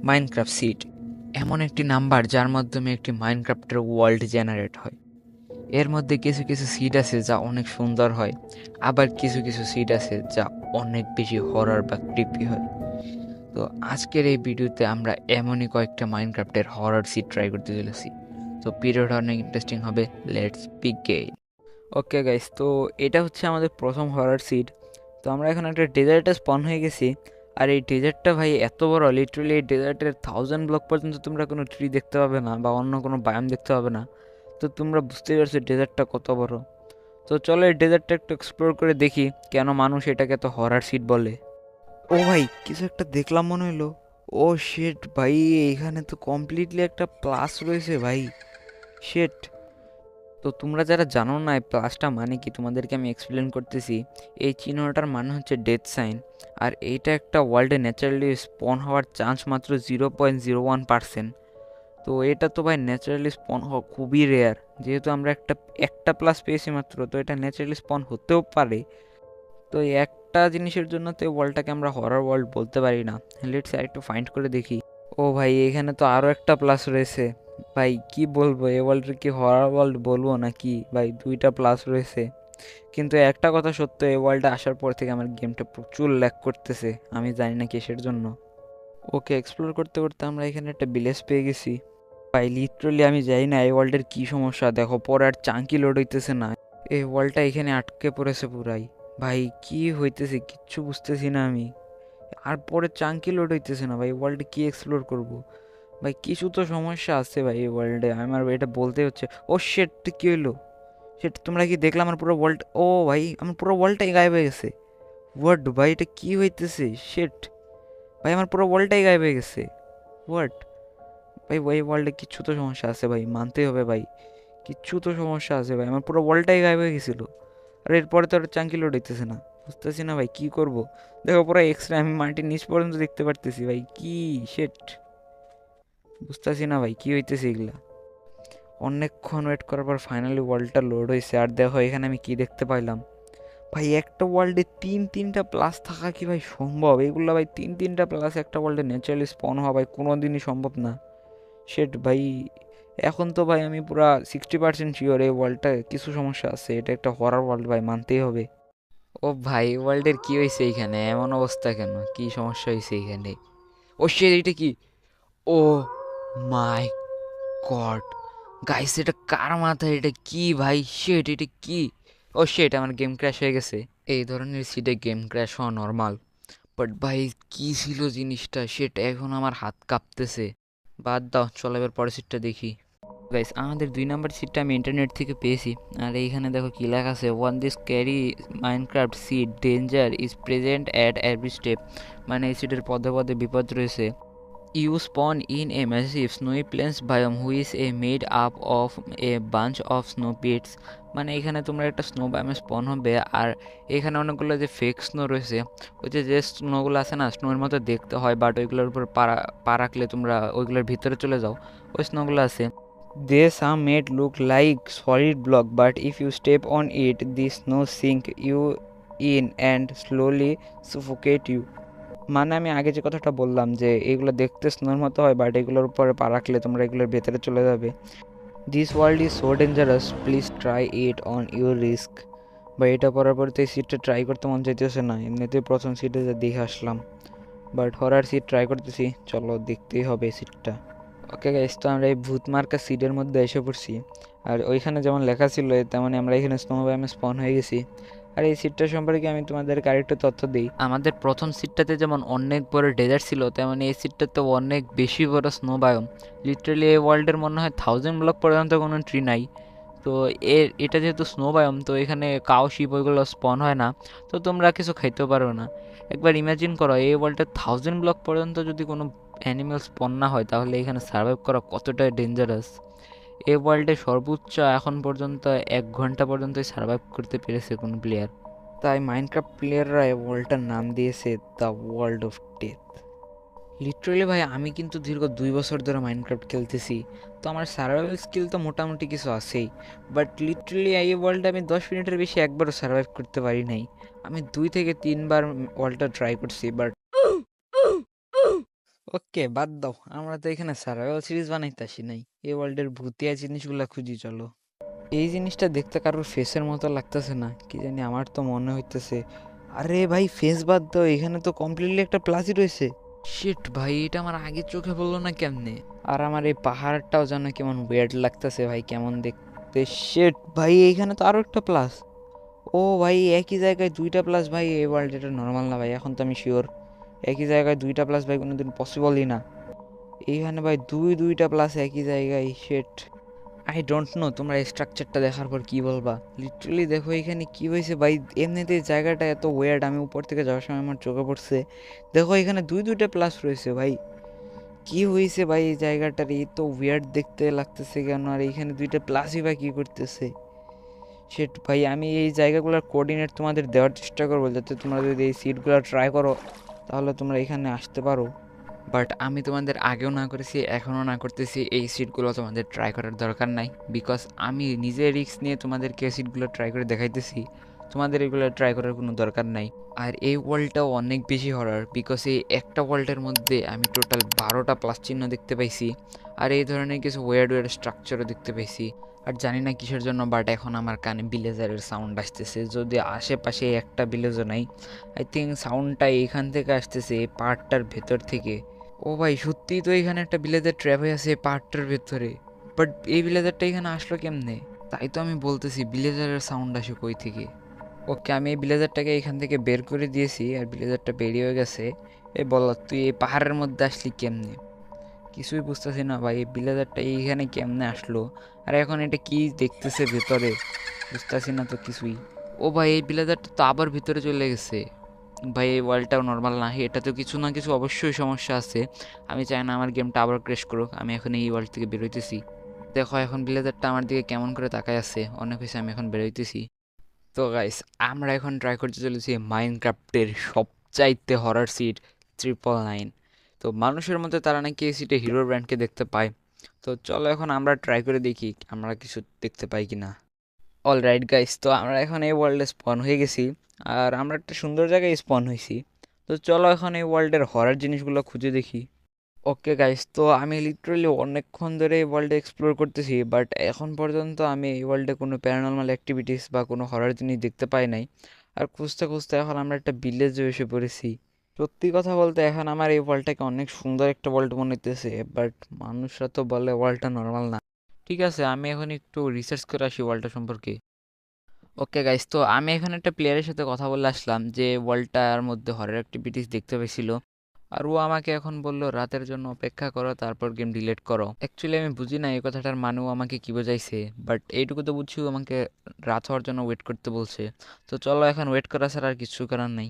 Minecraft seed এমন একটি number যার মাধ্যমে একটি মাইনক্রাফটের ওয়ার্ল্ড জেনারেট হয়। এর মধ্যে কিছু কিছু সিড আছে যা অনেক সুন্দর হয়, আবার কিছু কিছু সিড আছে যা অনেক বেশি হরর বা ক্রিপি হয়। তো আজকের এই ভিডিওতে আমরা এমনই কয়েকটা মাইনক্রাফটের হরর সিড ট্রাই করতে চলেছি। তো পিরিয়ড অনেক ইন্টারেস্টিং হবে। Let's begin. ওকে গাইস, তো এটা হচ্ছে আমাদের প্রথম হরর সিড। তো আমরা এখন একটা ডেজার্টে স্পন হয়ে গেছি। আর এই ডেজার্টটা ভাই এত বড়, লিটারালি এই ডেজার্টের 1000 ব্লক পর্যন্ত তোমরা কোনো ট্রি দেখতে পাবে না বা অন্য কোনো বায়াম দেখতে পাবে না। তো তোমরা বুঝতেই পারছো ডেজার্টটা কত বড়। তো চলো এই ডেজার্টটা একটু এক্সপ্লোর করে দেখি কেন মানুষ এটাকে এত হরর সিট বলে। ও ভাই, কিছু একটা দেখলাম মনে হলো। ও শেট ভাই, এখানে তো কমপ্লিটলি একটা প্লাস রয়েছে ভাই। শেট। তো তোমরা যারা জানো না এই প্লাসটা মানে কি, তোমাদেরকে আমি এক্সপ্লেন করতেছি। এই চিহ্নটার মানে হচ্ছে ডেথ সাইন। আর এইটা একটা ওয়ার্ল্ডে ন্যাচারালি স্পন হওয়ার চান্স মাত্র 0.01%। তো এটা তো ভাই ন্যাচারালি স্পন হওয়া খুবই রেয়ার। যেহেতু আমরা একটা একটা প্লাস পেয়েছি মাত্র, তো এটা ন্যাচারালি স্পন হতেও পারে। তো এই একটা জিনিসের জন্য তো এই ওয়ার্ল্ডটাকে আমরা হরর ওয়ার্ল্ড বলতে পারি না। লেটস একটু ফাইন্ড করে দেখি। ও ভাই, এখানে তো আরও একটা প্লাস রয়েছে। ভাই কি বলবো, এ ওয়ার্ল্ডের কি হরর ওয়ার্ল্ড বলবো নাকি? ভাই দুইটা প্লাস রয়েছে। কিন্তু একটা কথা সত্য, এই ওয়ার্ল্ডে আসার পর থেকে আমার গেমটা প্রচুর ল্যাগ করতেছে। আমি জানি না কিসের জন্য। ওকে, এক্সপ্লোর করতে করতে আমরা এখানে একটা ভিলেজ পেয়ে গেছি। ভাই লিটারালি আমি জানি না এই ওয়ার্ল্ডের কী সমস্যা। দেখো পরে আর চাঙ্কি লোড হইতেছে না। এই ওয়ার্ল্ডটা এখানে আটকে পড়েছে পুরাই। ভাই কি হইতেছে কিচ্ছু বুঝতেছি না আমি। আর পরে চাঙ্কি লোড হইতেছে না ভাই, ওয়ার্ল্ডে কি এক্সপ্লোর করব। ভাই কিছু তো সমস্যা আছে ভাই এই ওয়ার্ল্ডে, আমার এটা বলতে হচ্ছে। ও শেট, কি হইলো? শেট, তোমরা কি দেখলাম আমার পুরো ওয়ার্ল্ড? ও ভাই, আমার পুরো ওয়ার্ল্ডটাই গায়েব হয়ে গেছে। হোয়াট ভাই, এটা কি হইতেছে? শেট ভাই, আমার পুরো ওয়ার্ল্ডটাই গায়েব হয়ে গেছে। হোয়াট ভাই, ওই ওয়ার্ল্ডে কিচ্ছু তো সমস্যা আছে ভাই, মানতেই হবে ভাই। কিচ্ছু তো সমস্যা আছে ভাই, আমার পুরো ওয়ার্ল্ডটাই গায়েব হয়ে গেছিলো। আর এরপরে তো আর চাঙ্কি লোড হইতেছে না। বুঝতেছি না ভাই কি করব। দেখো পুরো এক্সরে আমি মাটির নিচ পর্যন্ত দেখতে পারতেছি ভাই। কি শেট, বুঝতেছি না ভাই কি হইতেছে এগুলা। অনেকক্ষণ ওয়েট করার পর ফাইনালি ওয়ার্ল্ডটা লোড হয়েছে। আর দেখো এখানে আমি কি দেখতে পাইলাম। ভাই একটা ওয়ার্ল্ডে তিনটা প্লাস থাকা কি ভাই সম্ভব? এগুলো ভাই তিনটা প্লাস একটা ওয়ার্ল্ডে ন্যাচারালি স্পন হওয়া ভাই কোনো দিনই সম্ভব না। শেট ভাই, এখন তো ভাই আমি পুরা 60% শিওর এই ওয়ার্ল্ডটা কিছু সমস্যা আছে। এটা একটা হরার ওয়ার্ল্ড ভাই, মানতেই হবে। ও ভাই, ওয়ার্ল্ডের কি হয়েছে এখানে? এমন অবস্থা কেন? কি সমস্যা হয়েছে এখানে? ও শিট, এটা কি? ও মাই গড গাইস, এটা কার মাথায়? এটা কি ভাই? শিট, এটা কি? ও শিট, আমার গেম ক্র্যাশ হয়ে গেছে। এই ধরনের সিটে গেম ক্র্যাশ হওয়া নর্মাল। বাট ভাই কি ছিল জিনিসটা? সেটা এখন আমার হাত কাঁপতেছে। বাদ দাও, চলো এবার পরের সিটটা দেখি। গাইস, আমাদের 2 নম্বর সিটটা আমি ইন্টারনেট থেকে পেয়েছি। আর এইখানে দেখো কি লেখা আছে, one this carry Minecraft seed danger is present at every step. মানে এই সিটের পদে পদে বিপদ রয়েছে। You spawn in a massive snowy plains biome which a made up of a bunch of snow pits. মানে এখানে তোমরা একটা স্নো বায়োমে স্পন হবে। আর এখানে অনেকগুলো যে ফেক স্নো রয়েছে, ওই যে স্নোগুলো আছে না, স্নোর মতো দেখতে হয়, বাট ওইগুলোর উপর পা রাখলে তোমরা ওইগুলোর ভিতরে চলে যাও। ওই স্নোগুলো আছে। They some made look like solid block, but if you step on it, the snow sink you in and slowly suffocate you. মানে আমি আগে যে কথাটা বললাম যে এগুলো দেখতে স্নোর মতো হয়, বাট এগুলোর উপরে পা রাখলে তোমরা এগুলোর ভেতরে চলে যাবে। This world is so dangerous, please try it on your risk. বা এটা পড়ার পরে তো এই সিটটা ট্রাই করতে মন চাইতেছে না, এমনিতেই প্রথম সিটে যা দেখে আসলাম। বাট হরার সিট ট্রাই করতেছি, চলো দেখতেই হবে এই সিটটা। ওকে গাইস, তো আমরা এই ভূত মার্কা সিডের মধ্যে এসে পড়ছি। আর ওইখানে যেমন লেখা ছিল তেমনই আমরা এখানে স্নোব্যামে স্পন হয়ে গেছি। আর এই সিটটা সম্পর্কে আমি তোমাদেরকে আরেকটু তথ্য দিই। আমাদের প্রথম সিটটাতে যেমন অনেক বড় ডেজার্ট ছিল, তেমন এই সিটটাতে অনেক বেশি বড় স্নো বায়োম। লিটারালি এই ওয়ার্ল্ডের মনে হয় 1000 ব্লক পর্যন্ত কোনো ট্রি নাই। তো এটা যেহেতু স্নো বায়োম, তো এখানে কাউ শিপ ওইগুলো স্পন হয় না। তো তোমরা কিছু খাইতেও পারো না। একবার ইমাজিন করো, এই ওয়ার্ল্ডে 1000 ব্লক পর্যন্ত যদি কোনো অ্যানিমেল স্পন না হয়, তাহলে এখানে সার্ভাইভ করা কতটা ডেঞ্জারাস। এই ওয়ার্ল্ডে সর্বোচ্চ এখন পর্যন্ত 1 ঘন্টা পর্যন্তই সার্ভাইভ করতে পেরেছে কোনো প্লেয়ার। তাই মাইনক্রাফট প্লেয়াররা এই ওয়ার্ল্ডটার নাম দিয়েছে the world of death. Literally ভাই, আমি কিন্তু দীর্ঘ 2 বছর ধরে মাইনক্রাফট খেলতেছি। তো আমার সার্ভাইভাল স্কিল তো মোটামুটি কিছু আছেই। বাট লিটারালি এই ওয়ার্ল্ডে আমি 10 মিনিটের বেশি একবারও সার্ভাইভ করতে পারি নাই। আমি 2 থেকে 3 বার ওয়ার্ল্ডটা ট্রাই করছি, বাট ওকে, বাদ দাও, আমরা তো এখানে সার্ভাইভাল সিরিজ বানাইতে আসি নাই, এই ওয়ার্ল্ডের ভূতিয়া জিনিসগুলা খুঁজি চলো। এই জিনিসটা দেখতে কারোর ফেসের মতো লাগতেছে না, কি জানি আমার তো মনে হইতেছে। আরে ভাই ফেস বাদ দাও, এখানে তো কমপ্লিটলি একটা প্লাসই রয়েছে। শিট ভাই, এটা আমার আগে চোখে পড়লো না কেমনে? আর আমার এই পাহাড়টাও যেন কেমন ওয়েird লাগতেছে ভাই, কেমন দেখতে। শিট ভাই, এইখানে তো আরো একটা প্লাস। ও ভাই, একই জায়গায় দুইটা প্লাস ভাই, এই ওয়ার্ল্ড এটা নর্মাল না ভাই, এখন তো আমি শিওর একই জায়গায় দুইটা প্লাস ভাই কোনোদিন পসিবলই না। এইখানে ভাই দুইটা প্লাস একই জায়গায়, শেট। আই ডোন্ট নো তোমরা এই স্ট্রাকচারটা দেখার পর কি বলবা। লিটারালি দেখো এখানে কি হয়েছে ভাই, এমনিতে জায়গাটা এত ওয়েয়ার্ড, আমি উপর থেকে যাওয়ার সময় আমার চোখে পড়ছে। দেখো এখানে দুইটা প্লাস রয়েছে ভাই, কি হয়েছে ভাই এই জায়গাটার, এই তো ওয়েয়ার্ড দেখতে লাগতেছে কেন? আর এইখানে দুইটা প্লাসই বা কি করতেছে? সেট ভাই, আমি এই জায়গাগুলোর কোঅর্ডিনেট তোমাদের দেওয়ার চেষ্টা করবো, যাতে তোমরা যদি এই সিটগুলো ট্রাই করো তাহলে তোমরা এখানে আসতে পারো। বাট আমি তোমাদের আগেও না করেছি, এখনও না করতেছি, এই সিটগুলো তোমাদের ট্রাই করার দরকার নাই, বিকজ আমি নিজে রিস্ক নিয়ে তোমাদেরকে সিটগুলো ট্রাই করে দেখাইতেছি। তোমাদের এগুলো ট্রাই করার কোনো দরকার নাই। আর এই ওয়ার্ল্ডটাও অনেক বেশি হরার, বিকজ এই একটা ওয়ার্ল্ডের মধ্যে আমি টোটাল 12টা প্লাস চিহ্ন দেখতে পাইছি, আর এই ধরনের কিছু ওয়ার্ড স্ট্রাকচারও দেখতে পাইছি। আর জানি না কিসের জন্য, বাট এখন আমার কানে ভিলেজারের সাউন্ড আসতেছে, যদি আশেপাশে একটা ভিলেজও নাই। আই থিঙ্ক সাউন্ডটা এইখান থেকে আসতেছে, এই পাহাড়টার ভেতর থেকে। ও ভাই, সত্যিই তো এখানে একটা ভিলেজার ট্র্যাপ হয়ে আছে পাহাড়টার ভেতরে। বাট এই ভিলেজারটা এখানে আসলো কেমনে? তাই তো আমি বলতেছি ভিলেজারের সাউন্ড আসে কই থেকে। ওকে, আমি এই ভিলেজারটাকে এখান থেকে বের করে দিয়েছি, আর ভিলেজারটা বেরিয়ে হয়ে গেছে। এই বল, তুই এই পাহাড়ের মধ্যে আসলি কেমনে? কিছুই বুঝতেছি না ভাই, এই ভিলেজারটা এইখানে কেমনে আসলো, আর এখন এটা কি দেখতেছে ভেতরে, বুঝতেছি না তো কিছুই। ও ভাই, এই ভিলেজারটা তো আবার ভিতরে চলে গেছে। ভাই এই ওয়ার্ল্ডটাও নর্মাল না, এটাতেও কিছু না কিছু অবশ্যই সমস্যা আছে। আমি চাই না আমার গেমটা আবার ক্র্যাশ করুক, আমি এখন এই ওয়ার্ল্ড থেকে বেরোইতেছি। দেখো এখন ভিলেজারটা আমার দিকে কেমন করে তাকায় আছে, অনেক হয়েছে, আমি এখন বেরোইতেছি। তো গাইস, আমরা এখন ট্রাই করতে চলেছি মাইনক্রাফটের সবচাইতে হরার সিট 999। তো মানুষের মধ্যে তারা নাকি এই সিটে হিরো ব্র্যান্ডকে দেখতে পায়। তো চলো এখন আমরা ট্রাই করে দেখি আমরা কিছু দেখতে পাই কি না। অলরাইট গাইস, তো আমরা এখন এই ওয়ার্ল্ডে স্পন হয়ে গেছি, আর আমরা একটা সুন্দর জায়গায় স্পন হয়েছি। তো চলো এখন এই ওয়ার্ল্ডের হরার জিনিসগুলো খুঁজে দেখি। ওকে গাইস, তো আমি লিটারালি অনেকক্ষণ ধরে এই ওয়ার্ল্ডে এক্সপ্লোর করতেছি, বাট এখন পর্যন্ত আমি এই ওয়ার্ল্ডে কোনো প্যারানর্মাল অ্যাক্টিভিটিস বা কোনো হরার জিনিস দেখতে পাই নাই। আর খুঁজতে খুঁজতে এখন আমরা একটা ভিলেজে এসে পড়েছি। সত্যি কথা বলতে এখন আমার এই ওয়ার্ল্ডটাকে অনেক সুন্দর একটা ওয়ার্ল্ড মনে হইতেছে, বাট মানুষরা তো বলে ওয়ার্ল্ডটা নর্মাল না। ঠিক আছে, আমি এখন একটু রিসার্চ করে আসি ওয়ার্ল্ডটা সম্পর্কে। ওকে গাইস, তো আমি এখন একটা প্লেয়ারের সাথে কথা বলে আসলাম যে ওয়ার্ল্ডটার মধ্যে হরর অ্যাক্টিভিটিস দেখতে পেয়েছিল। আর ও আমাকে এখন বলল রাতের জন্য অপেক্ষা করো, তারপর গেম ডিলিট করো। অ্যাকচুয়ালি আমি বুঝি না এই কথাটার মানে ও আমাকে কি বোঝাইছে, বাট এইটুকু তো বুঝছি ও আমাকে রাত হওয়ার জন্য ওয়েট করতে বলছে। তো চলো এখন ওয়েট করা ছাড়া আর কিছু করার নাই,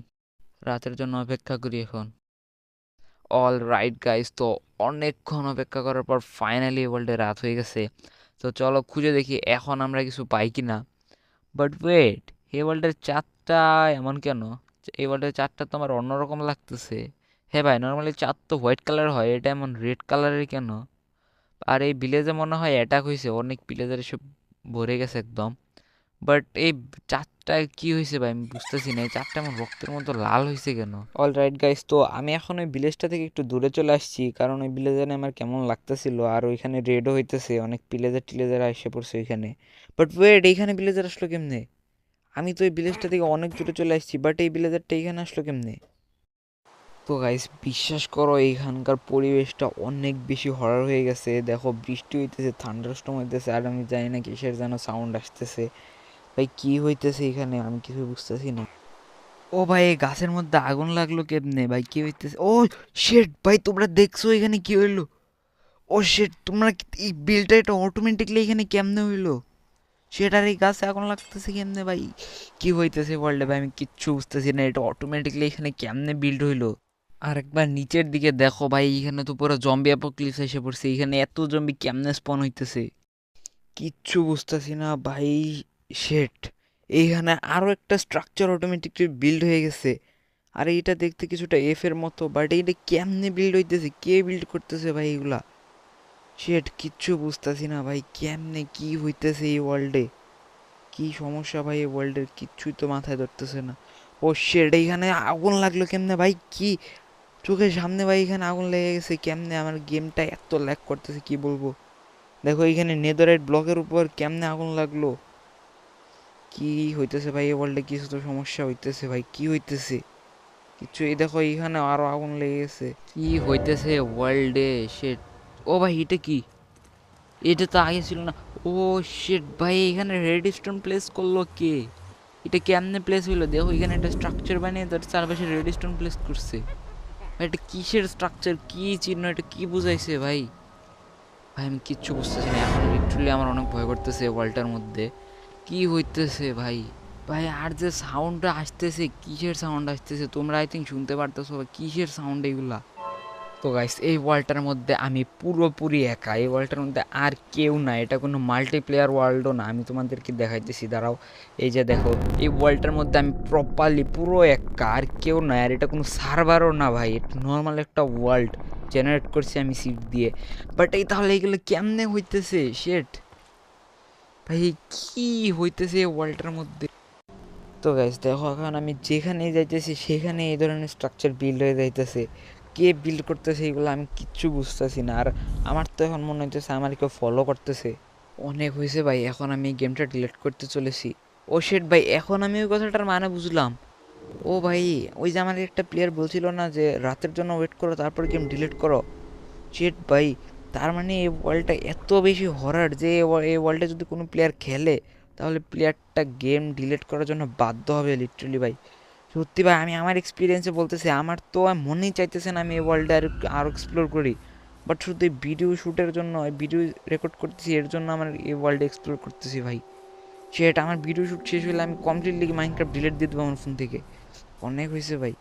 রাতের জন্য অপেক্ষা করি এখন। অল রাইট গাইস, তো অনেকক্ষণ অপেক্ষা করার পর ফাইনালি ওয়ার্ল্ডে রাত হয়ে গেছে। তো চলো খুঁজে দেখি এখন আমরা কিছু পাই কি না। বাট ওয়েট, এই ওয়ার্ল্ডের চাঁদটা এমন কেন? এই ওয়ার্ল্ডের চাঁদটা তো আমার অন্যরকম লাগতেছে। হ্যাঁ ভাই, নর্মালি চাঁদ তো হোয়াইট কালার হয়, এটা এমন রেড কালারের কেন? আর এই ভিলেজে মনে হয় অ্যাটাক হয়েছে, অনেক ভিলেজার এসব ভরে গেছে একদম। বাট এই চাঁদটা কি হয়েছে ভাই, আমি বুঝতেছি না, এই চাঁদটা এমন রক্তের মতো লাল হয়েছে কেন? অল রাইট গাইস, তো আমি এখন ওই ভিলেজটা থেকে একটু দূরে চলে আসছি, কারণ ওই ভিলেজে আমার কেমন লাগতেছিল, আর ওইখানে রেডও হইতেছে, অনেক ভিলেজার টিলেজার এসে পড়ছে ওইখানে। বাট ওয়েট, এইখানে ভিলেজার আসলো কেমনে? আমি তো এই ভিলেজটা থেকে অনেক দূরে চলে আসছি, বাট এই ভিলেজারটা এইখানে আসলো কেমনে? তো গাইস বিশ্বাস করো, এইখানকার পরিবেশটা অনেক বেশি হরর হয়ে গেছে। দেখো বৃষ্টি হইতেছে, থান্ডারস্টর্ম হইতেছে, আর আমি জানি না কিসের যেন সাউন্ড আসতেছে। ভাই কি হইতেছে এখানে, আমি কিছু বুঝতেছি না। ও ভাই, এই গাছের মধ্যে আগুন লাগলো কেমনে ভাই, কি হইতেছে? ও শেট ভাই, তোমরা দেখছো এখানে কি হইলো? ও শেট, তোমরা এই বিলটা এটা অটোমেটিকলি এখানে কেমনে হইলো? সেটার এই গাছে আগুন লাগতেছে কেমনে ভাই? কি হইতেছে ওয়ার্ল্ডে ভাই, আমি কিচ্ছু বুঝতেছি না, এটা অটোমেটিকলি এখানে কেমনে বিল্ড হইলো? আর একবার নিচের দিকে দেখো ভাই, এখানে তো পুরো জম্বি অ্যাপোক্যালিপস এসে পড়ছে, এখানে এত জম্বি কেমনে স্পন হইতেছে? কিচ্ছু বুঝতেছি না ভাই। শেট, এইখানে আরো একটা স্ট্রাকচার অটোমেটিকলি বিল্ড হয়ে গেছে। আর এইটা দেখতে কিছুটা এফ এর মতো, বাট এইটা কেমনে বিল্ড হইতেছে, কে বিল্ড করতেছে ভাই এগুলা? শেট, কিচ্ছু বুঝতেছি না ভাই, কেমনে কি হইতেছে এই ওয়ার্ল্ডে? কি সমস্যা ভাই এই ওয়ার্ল্ডের, কিচ্ছুই তো মাথায় ধরতেছে না। ও শেট, এইখানে আগুন লাগলো কেমনে ভাই? কি চোখের সামনে ভাই এখানে আগুন লেগে গেছে। কেমনে আমার গেমটা এত ল্যাগ করতেছে কি বলবো। দেখো এখানে নেদারাইট ব্লকের উপর কেমনে আগুন লাগলো। কি হইতেছে ভাই, এই ওয়ার্ল্ডে কিছু তো সমস্যা হইতেছে ভাই, কি হইতেছে কিছু। এই দেখো এখানে আরো আগুন লেগে গেছে, কি হইতেছে ওয়ার্ল্ডে। শিট, ও ভাই এটা কি, এটা তো আগে ছিল না। ও শিট ভাই, এখানে রেডস্টোন প্লেস করলো কে? এটা কেমনে প্লেস হইলো? দেখো এখানে একটা স্ট্রাকচার বানিয়ে তার চারপাশে রেডস্টোন প্লেস করছে। ভাই এটা কিসের স্ট্রাকচার, কি চিহ্ন, এটা কি বুঝাইছে ভাই? ভাই আমি কিচ্ছু বুঝতেছি না এখন, লিটারালি আমার অনেক ভয় করতেছে ওয়ার্ল্ডটার মধ্যে কি হইতেছে ভাই। ভাই আর যে সাউন্ডটা আসতেছে, কিসের সাউন্ড আসতেছে তোমরা আই থিঙ্ক শুনতে পারতেছো, কিসের সাউন্ড এগুলা? তো গাইস এই ওয়ার্ল্ডটার মধ্যে আমি পুরোপুরি একা, এই ওয়ার্ল্ডটার মধ্যে আর কেউ না, এটা কোনো মাল্টিপ্লেয়ার ওয়ার্ল্ডও না। আমি তোমাদেরকে দেখাইতেছি দাঁড়াও, এই যে দেখো এই ওয়ার্ল্ডটার মধ্যে আমি প্রপারলি পুরো একা, আর কেউ না। আর এটা কোনো সার্ভারও না ভাই, এটা নর্মাল একটা ওয়ার্ল্ড জেনারেট করছি আমি সিট দিয়ে। বাট এই তাহলে এগুলো কেমনে হইতেছে? শেট ভাই কি হইতেছে এই ওয়ার্ল্ডটার মধ্যে? তো গাইস দেখো এখন আমি যেখানেই যাইতেছি সেখানে এই ধরনের স্ট্রাকচার বিল্ড হয়ে যাইতেছে। কে বিল্ড করতেছে এগুলো আমি কিচ্ছু বুঝতেছি না। আর আমার তো এখন মনে হইতেছে আমার কেউ ফলো করতেছে। অনেক হয়েছে ভাই, এখন আমি গেমটা ডিলিট করতে চলেছি। ও শেট ভাই, এখন আমি ওই কথাটার মানে বুঝলাম। ও ভাই, ওই যে আমার একটা প্লেয়ার বলছিল না যে রাতের জন্য ওয়েট করো তারপর গেম ডিলিট করো। শেট ভাই, তার মানে এই ওয়ার্ল্ডটা এত বেশি হরার যে এই ওয়ার্ল্ডে যদি কোনো প্লেয়ার খেলে তাহলে প্লেয়ারটা গেম ডিলিট করার জন্য বাধ্য হবে লিটারালি ভাই। সত্যি ভাই আমি আমার এক্সপিরিয়েন্সে বলতেছি, আমার তো আর মনেই চাইতেছে না আমি এই ওয়ার্ল্ডে আরও এক্সপ্লোর করি। বাট শুধু এই ভিডিও শ্যুটের জন্য, ভিডিও রেকর্ড করতেছি এর জন্য আমার এই ওয়ার্ল্ডে এক্সপ্লোর করতেছি ভাই। সেটা আমার ভিডিও শ্যুট শেষ হলে আমি কমপ্লিটলি মাইনক্রাফট ডিলিট দিয়ে দেবো আমার ফোন থেকে। অনেক হয়েছে ভাই।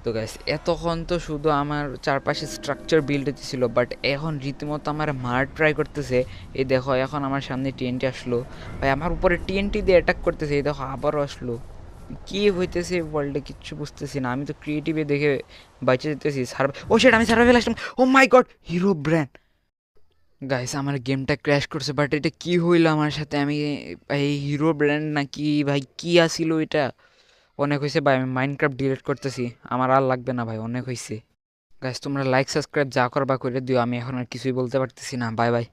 তো গাইস এতক্ষণ তো শুধু আমার চারপাশে স্ট্রাকচার বিল্ড হতেছিল, বাট এখন রীতিমতো আমার মার ট্রাই করতেছে। এই দেখো এখন আমার সামনে টিএনটি আসলো ভাই, আমার উপরে টিএনটি দিয়ে অ্যাটাক করতেছে। এই দেখো আবারও আসলো। কি হইতেছে ওয়ার্ল্ডে কিচ্ছু বুঝতেছি না। আমি তো ক্রিয়েটিভে দেখে বাইচে যেতেছি। ও সেটা আমি সার্ভাইভাল আসলাম। ও মাই গড, হিরো ব্র্যান্ড। গাইস আমার গেমটা ক্র্যাশ করছে, বাট এটা কি হইলো আমার সাথে? আমি এই হিরো ব্র্যান্ড নাকি ভাই কি আসিল এটা? অনেক হয়েছে ভাই, আমি মাইনক্রাফট ডিলিট করতেছি, আমার আর লাগবে না ভাই, অনেক হয়েছে। গাইস তোমরা লাইক সাবস্ক্রাইব যা করবা করে দিও, আমি এখন আর কিছুই বলতে পারতেছি না। Bye bye.